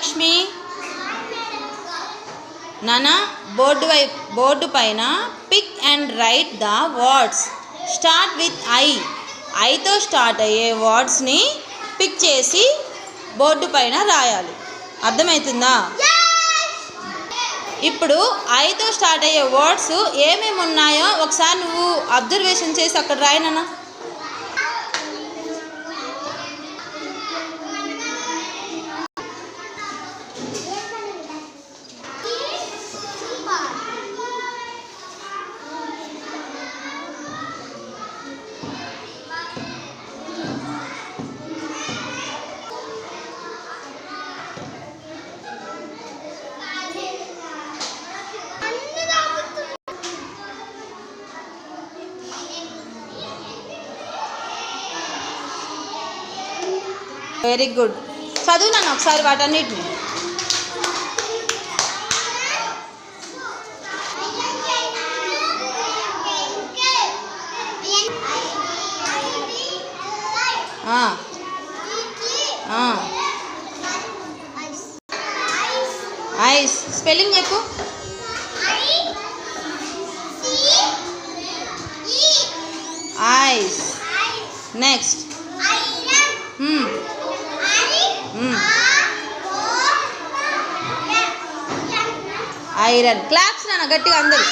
లక్ష్మి నానా బోర్డు పైన pick and write the words start with ఐతో స్టార్ట్ అయ్యే వర్డ్స్ని పిక్ చేసి బోర్డు పైన రాయాలి. అర్థమవుతుందా? ఇప్పుడు ఐతో స్టార్ట్ అయ్యే వర్డ్స్ ఏమేమి ఉన్నాయో ఒకసారి నువ్వు అబ్జర్వేషన్ చేసి అక్కడ రాయనన్నా. Very good. చదువు నన్ను ఒకసారి వాటన్నిటిని. ఐస్ స్పెల్లింగ్ చెప్పు. ఐస్. Next iron. క్లాప్స్ నాన్న గట్టిగా అందరు.